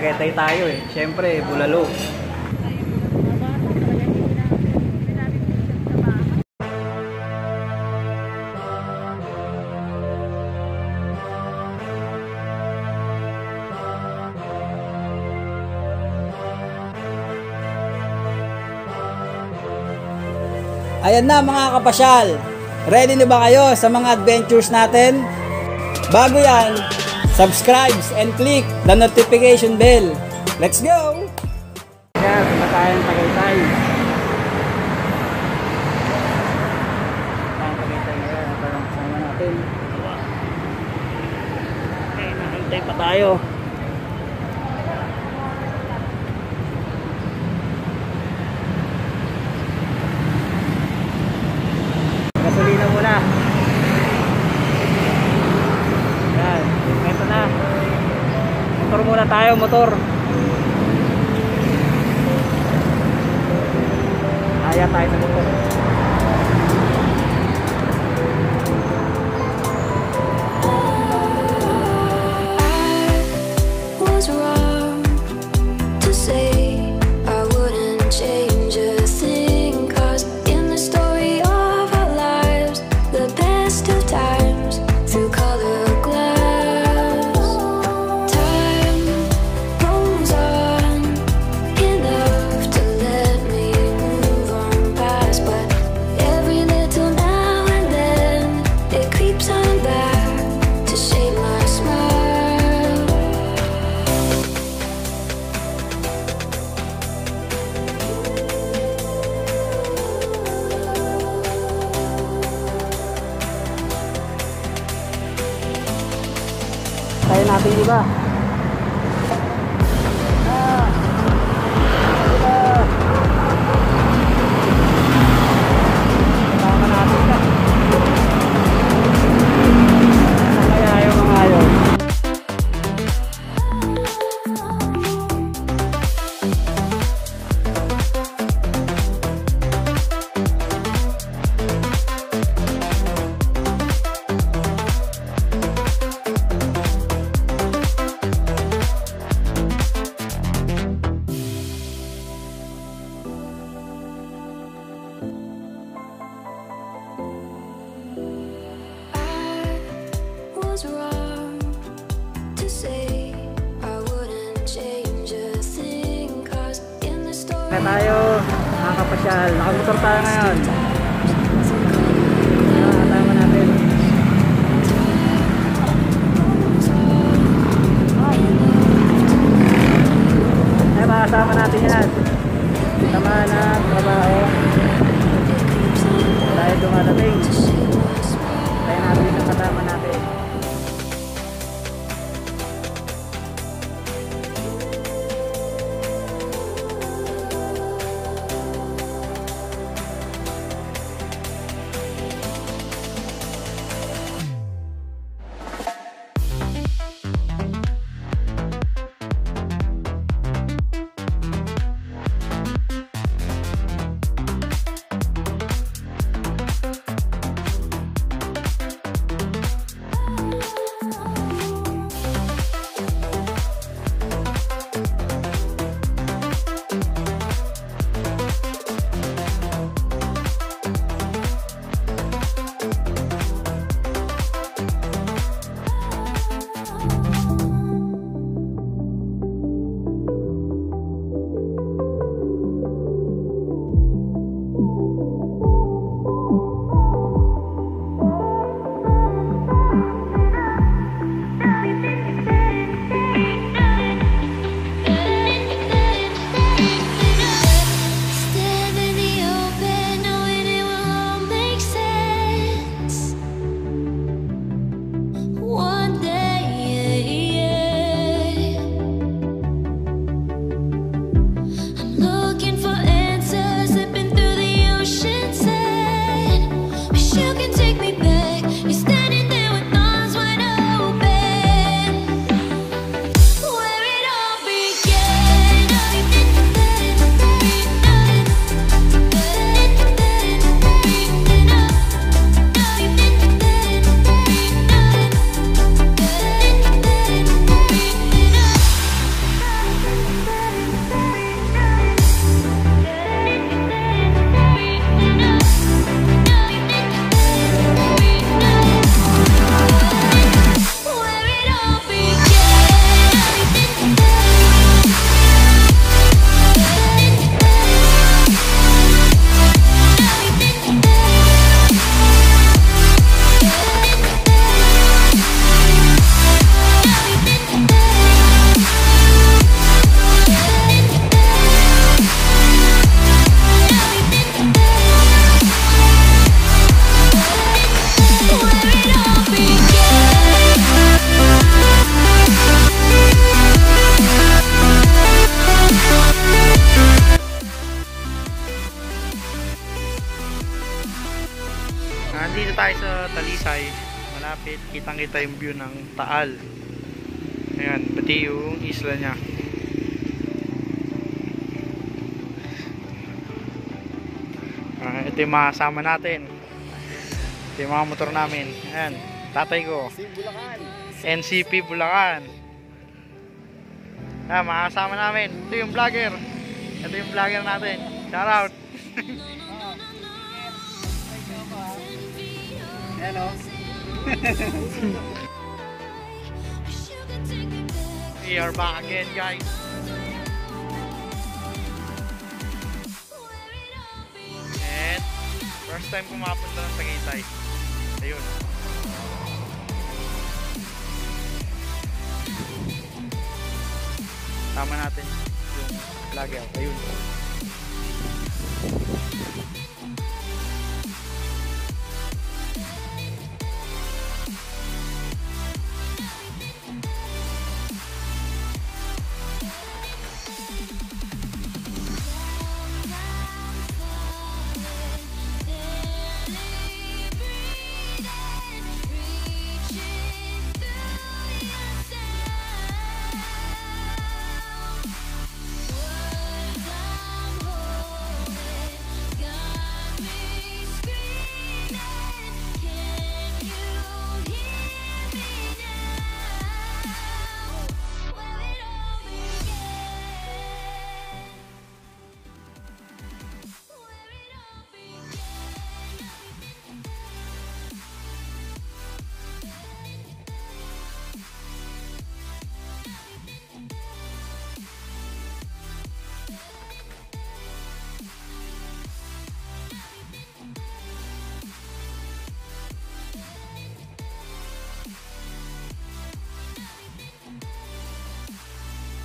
Tagaytay tayo eh. Siyempre, Bulalo. Ayan na mga kapasyal, ready na ba kayo sa mga adventures natin? Bago yan, subscribe and click the notification bell. Let's go! Yan, matayang Tagaytay. Matayang Tagaytay ngayon, ito lang kasama natin. Okay, nakantay pa tayo. Gasolina muna. Yan, ito na. Motor muna tayo, motor. Kaya tayo sa motor. Tayo natin iba. Tama natin ka. Ano kaya yung mga ayaw? Na tayo mga kapasyal, nakamotor tayo ngayon. Tama natin. Ay, makasama natin yan. Sama na trabaho dahil dumadating. Tayo natin yung kasama natin. Kitang kita yung view ng Taal. Ayan, pati yung isla niya. Ito yung mga kasama natin. Ito yung mga motor namin. Ayan, tatay ko. NCP Bulacan. Ayan, mga kasama namin. Ito yung vlogger. Ito yung vlogger natin. Shout out. Hello. We are back again, guys. And first time ko makapunta ng Tagaytay. Ayun. Tama natin yung vlogger. Ayun.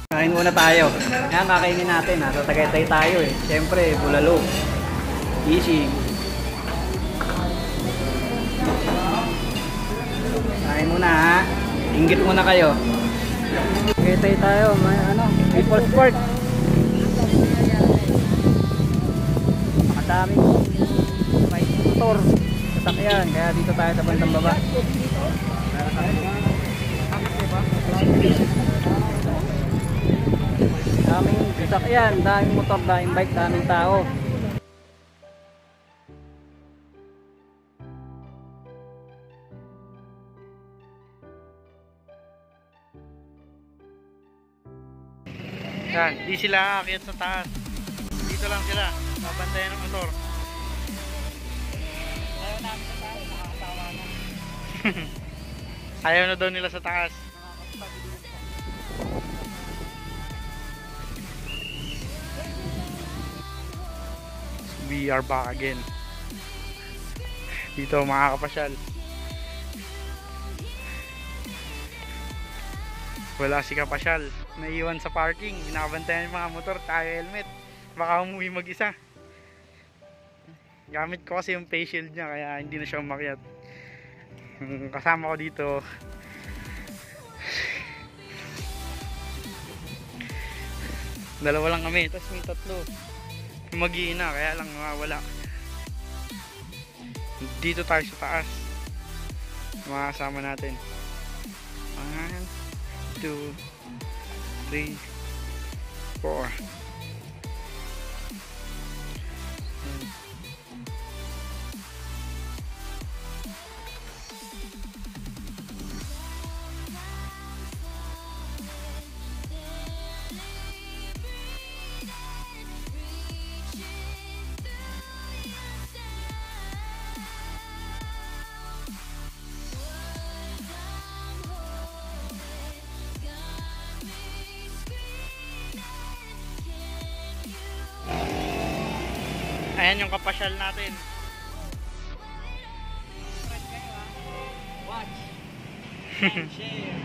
Kain muna tayo. Yan, kakainin natin ha. So, Tagaytay tayo eh. Siyempre, bulalo. Easy. Kain muna ha. Inggit muna kayo. Tagaytay tayo. May ano, People's Park. Madaming may motor. Sasakyan. Kaya dito tayo sa bandang baba. Daming sasakyan, daming motor, daming bike, daming tao. Yan, di sila aakyat sa taas. Dito lang sila, babantayan ng motor. Ayaw namin sa taas, nakakasawa na. Ayaw na daw nila sa taas. We are back again. Dito mga kapasyal. Wala si kapasyal. Naiwan sa parking. Binabantayan yung mga motor. Tayo helmet. Baka umuwi mag-isa. Gamit ko kasi yung face shield niya. Kaya hindi na siya umakyat. Yung kasama ko dito. Dalawa lang kami. Tapos may tatlo. Mag-iina, kaya lang wala. Dito tayo sa taas. Mga kasama natin. 1, 2, 3, 4. Ayan yung kapasyal natin. Watch and share.